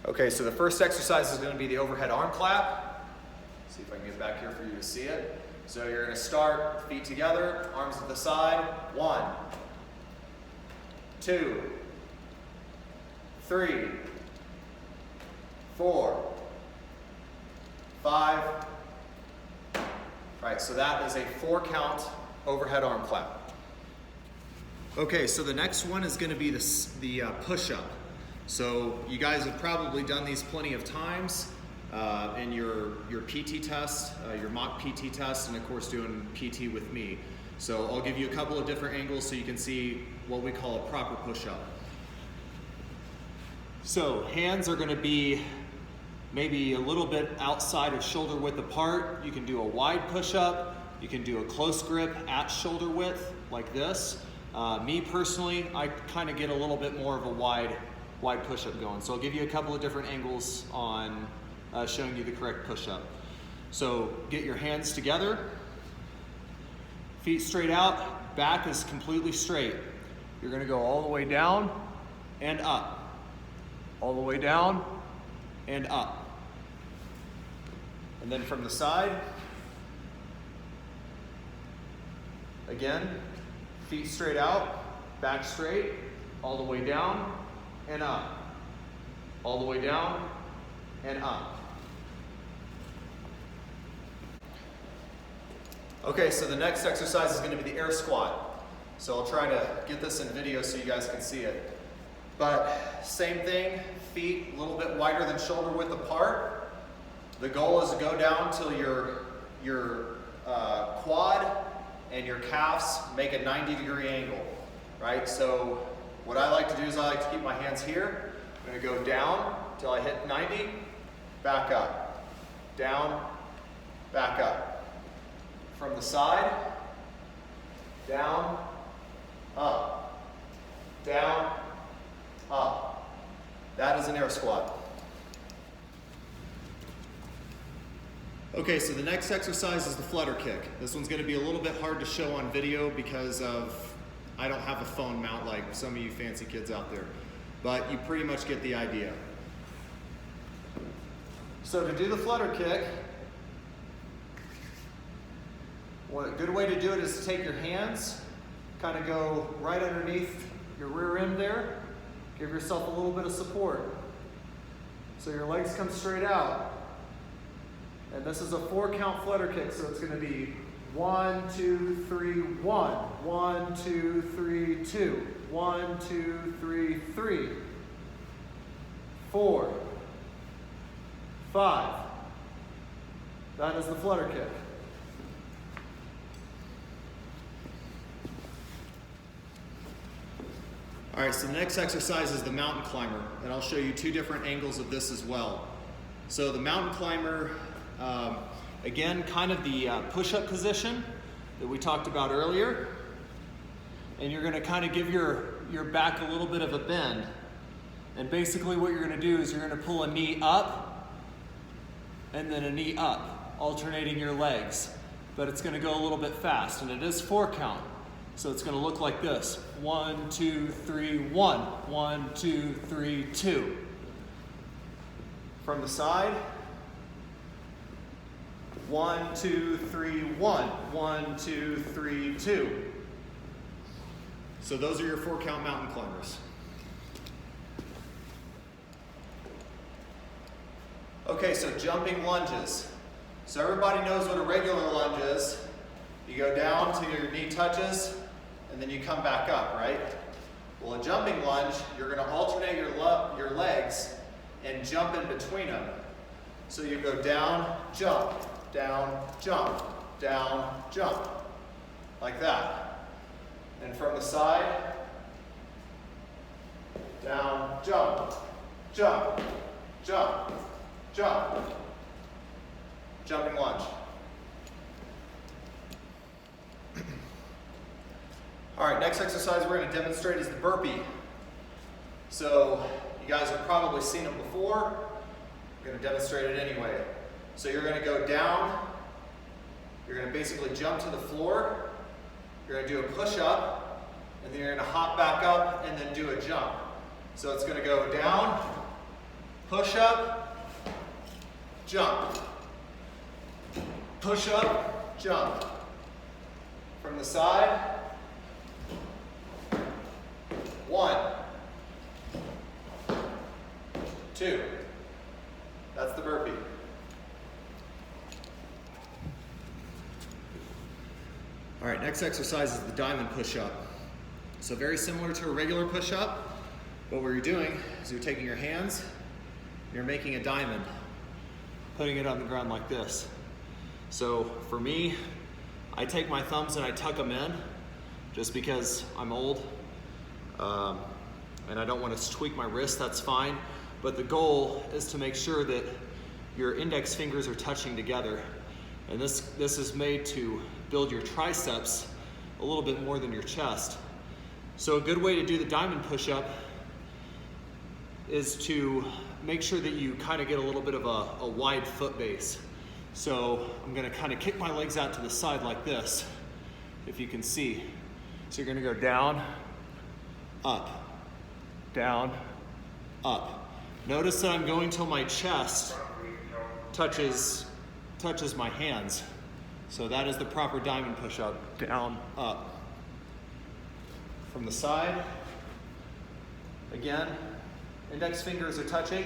Okay, so the first exercise is going to be the overhead arm clap. See if I can get back here for you to see it. So you're going to start feet together, arms to the side. 1, 2, 3, 4, 5. Right, so that is a 4-count overhead arm clap. Okay, so the next one is going to be the push-up. So you guys have probably done these plenty of times in your PT test, your mock PT test, and of course doing PT with me. So I'll give you a couple of different angles so you can see what we call a proper push-up. So hands are going to be maybe a little bit outside of shoulder width apart. You can do a wide push-up. You can do a close grip at shoulder width like this. Me personally, I kind of get a little bit more of a wide push-up going. So I'll give you a couple of different angles on showing you the correct push-up. So get your hands together, feet straight out, back is completely straight. You're gonna go all the way down and up, all the way down and up. And then from the side, again, feet straight out, back straight, all the way down and up, all the way down and up. Okay, so the next exercise is going to be the air squat. So I'll try to get this in video so you guys can see it. But same thing, feet a little bit wider than shoulder width apart. The goal is to go down till your quad and your calves make a 90-degree angle, right? So what I like to do is I like to keep my hands here. I'm going to go down till I hit 90, back up, down, back up. From the side, down, up, down, up. That is an air squat. Okay, so the next exercise is the flutter kick. This one's going to be a little bit hard to show on video because I don't have a phone mount like some of you fancy kids out there, but you pretty much get the idea. So to do the flutter kick, a good way to do it is to take your hands, kind of go right underneath your rear end there, give yourself a little bit of support. So your legs come straight out. And this is a 4-count flutter kick, so it's going to be 1, 2, 3, 1, 1, 2, 3, 2, 1, 2, 3, 3, 4, 5. That is the flutter kick. All right, so the next exercise is the mountain climber, and I'll show you 2 different angles of this as well. So the mountain climber, again, kind of the push-up position that we talked about earlier. And you're gonna kind of give your back a little bit of a bend. And basically what you're gonna do is you're gonna pull a knee up and then a knee up, alternating your legs. But it's gonna go a little bit fast, and it is 4 count. So it's gonna look like this. 1, 2, 3, 1. 1, 2, 3, 2. From the side, 1, 2, 3, 1. 1, 2, 3, 2. So those are your 4-count mountain climbers. Okay, so jumping lunges. So everybody knows what a regular lunge is. You go down till your knee touches, and then you come back up, right? Well, a jumping lunge, you're going to alternate your legs and jump in between them. So you go down, jump, down, jump, down, jump, like that. And from the side, down, jump, jump, jump, jump, jumping lunge. All right, next exercise we're going to demonstrate is the burpee. So you guys have probably seen them before. I'm going to demonstrate it anyway. So you're going to go down. You're going to basically jump to the floor. You're going to do a push-up, and then you're going to hop back up and then do a jump. So it's going to go down, push up, jump. Push up, jump. From the side. 1, 2. That's the burpee. All right, next exercise is the diamond push-up. So very similar to a regular push-up, but what you're doing is you're taking your hands, and you're making a diamond, putting it on the ground like this. So for me, I take my thumbs and I tuck them in, just because I'm old, and I don't want to tweak my wrist, that's fine. But the goal is to make sure that your index fingers are touching together. And this is made to build your triceps a little bit more than your chest. So a good way to do the diamond push-up is to make sure that you kind of get a little bit of a wide foot base. So I'm gonna kind of kick my legs out to the side like this, if you can see. So you're gonna go down, up, down, up. Notice that I'm going till my chest touches my hands. So that is the proper diamond push-up, down, up. From the side, again, index fingers are touching,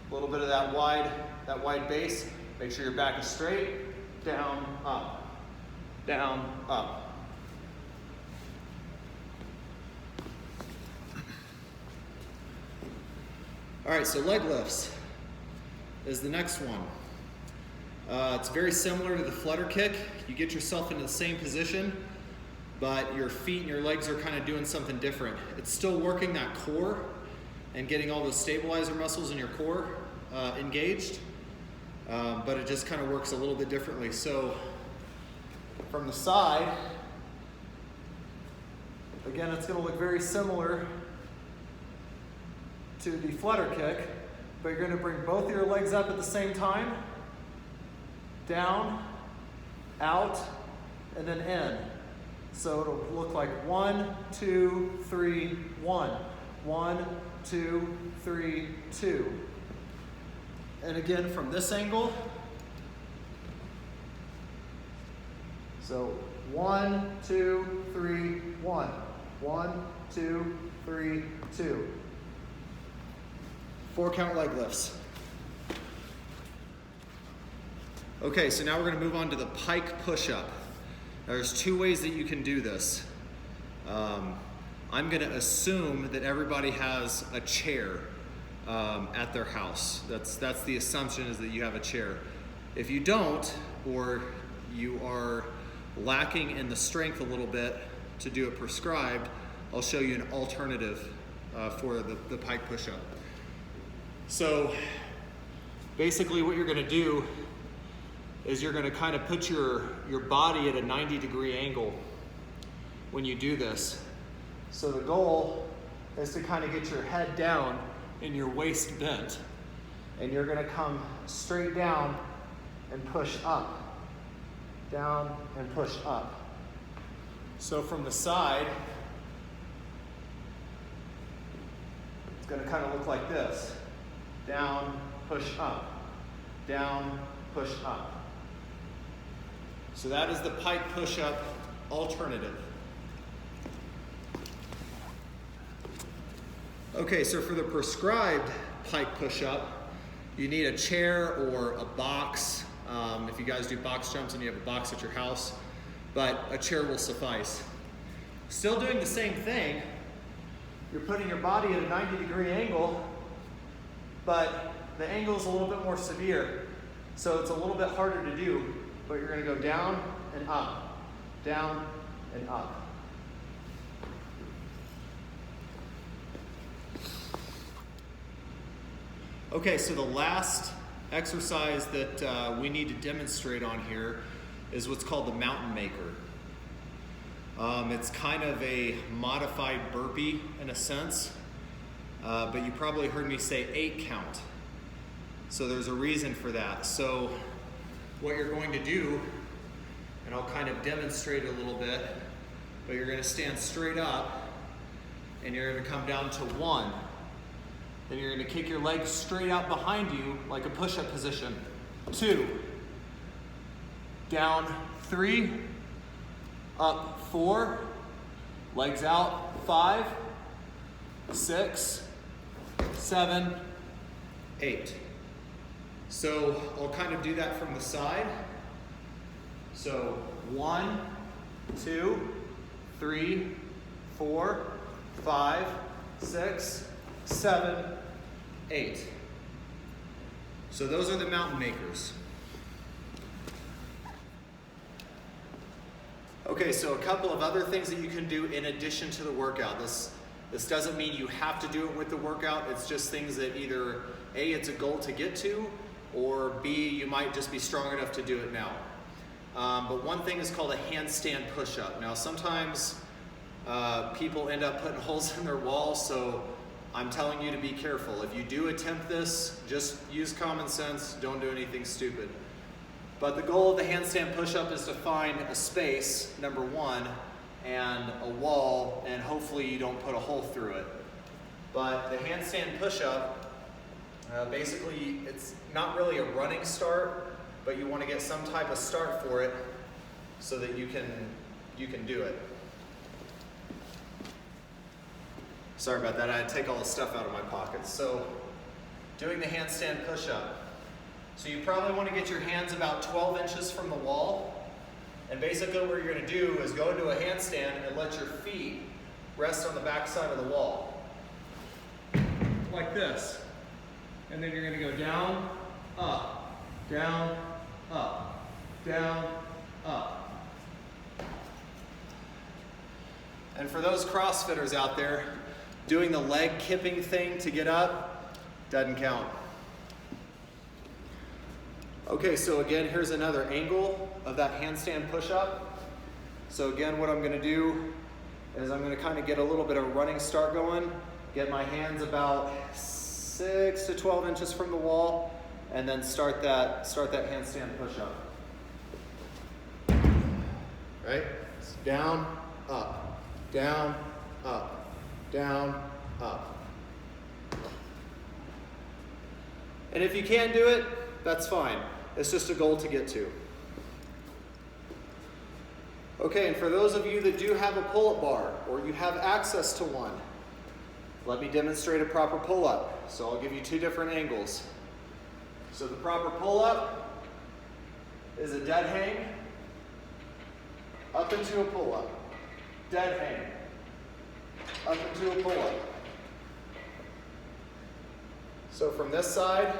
a little bit of that wide base. Make sure your back is straight, down, up, down, up. All right, so leg lifts is the next one. It's very similar to the flutter kick. You get yourself into the same position, but your feet and your legs are kind of doing something different. It's still working that core and getting all those stabilizer muscles in your core engaged, but it just kind of works a little bit differently. So from the side, again, it's going to look very similar to the flutter kick, but you're going to bring both of your legs up at the same time, down, out, and then in. So it'll look like 1, 2, 3, 1. 1, 2, 3, 2. And again from this angle. So 1, 2, 3, 1. 1, 2, 3, 2. 4 count leg lifts. Okay, so now we're going to move on to the pike push-up. There's 2 ways that you can do this. I'm going to assume that everybody has a chair at their house. That's the assumption, is that you have a chair. If you don't, or you are lacking in the strength a little bit to do it prescribed, I'll show you an alternative for the pike push-up. So basically what you're going to do is you're going to kind of put your body at a 90-degree angle when you do this. So the goal is to kind of get your head down and your waist bent. And you're going to come straight down and push up. Down and push up. So from the side, it's going to kind of look like this. Down, push up. Down, push up. So that is the pike push-up alternative. Okay, so for the prescribed pike push-up, you need a chair or a box. If you guys do box jumps and you have a box at your house, but a chair will suffice. Still doing the same thing. You're putting your body at a 90-degree angle, but the angle is a little bit more severe. So it's a little bit harder to do, but you're going to go down and up, down and up. Okay, so the last exercise that we need to demonstrate on here is what's called the mountain maker. It's kind of a modified burpee in a sense, but you probably heard me say 8 count. So there's a reason for that. So what you're going to do, and I'll kind of demonstrate it a little bit, but you're going to stand straight up and you're going to come down to 1, Then you're gonna kick your legs straight out behind you like a push-up position. 2, down 3, up 4, legs out 5, 6, 7, 8. So I'll kind of do that from the side. So 1, 2, 3, 4, 5, 6, 7, 8. So those are the mountain makers. Okay, so a couple of other things that you can do in addition to the workout. This doesn't mean you have to do it with the workout. It's just things that either A, it's a goal to get to, or B, you might just be strong enough to do it now. But one thing is called a handstand push-up. Now sometimes people end up putting holes in their walls, so I'm telling you to be careful. If you do attempt this, just use common sense, don't do anything stupid. But the goal of the handstand push-up is to find a space, number 1, and a wall, and hopefully you don't put a hole through it. But the handstand push-up, basically it's not really a running start, but you want to get some type of start for it so that you can do it. Sorry about that, I had to take all the stuff out of my pockets. So, doing the handstand push-up. So you probably want to get your hands about 12 inches from the wall. And basically what you're going to do is go into a handstand and let your feet rest on the back side of the wall. Like this. And then you're going to go down, up, down, up, down, up. And for those CrossFitters out there, doing the leg kipping thing to get up doesn't count. Okay, so again, here's another angle of that handstand push-up. So again, what I'm gonna do is I'm gonna kind of get a little bit of a running start going, get my hands about 6 to 12 inches from the wall, and then start that handstand push-up. Right? Down, up, down, up, down, up. And if you can't do it, that's fine. It's just a goal to get to. Okay, and for those of you that do have a pull-up bar, or you have access to one, let me demonstrate a proper pull-up. So I'll give you 2 different angles. So the proper pull-up is a dead hang, up into a pull-up, dead hang, up into a pull-up. So from this side,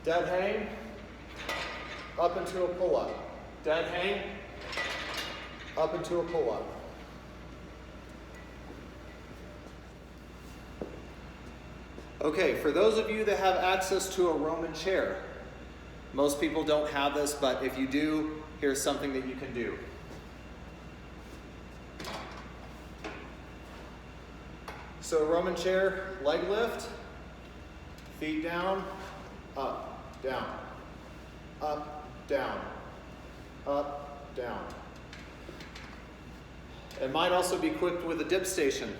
dead hang, up into a pull-up, dead hang, up into a pull-up. Okay, for those of you that have access to a Roman chair, most people don't have this, but if you do, here's something that you can do. So Roman chair, leg lift, feet down, up, down, up, down, up, down. It might also be equipped with a dip station.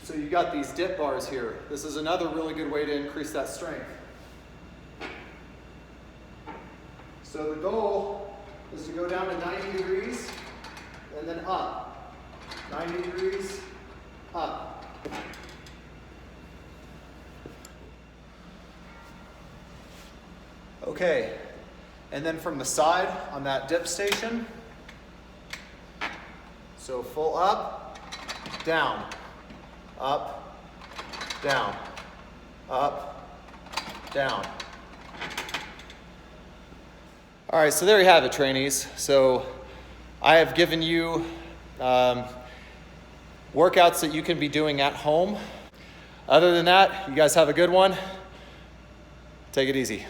So you've got these dip bars here. This is another really good way to increase that strength. So the goal is to go down to 90 degrees and then up. 90 degrees, up. Okay, and then from the side on that dip station, so full up, down, up, down, up, down. All right, so there you have it, trainees. So I have given you workouts that you can be doing at home. Other than that, you guys have a good one. Take it easy.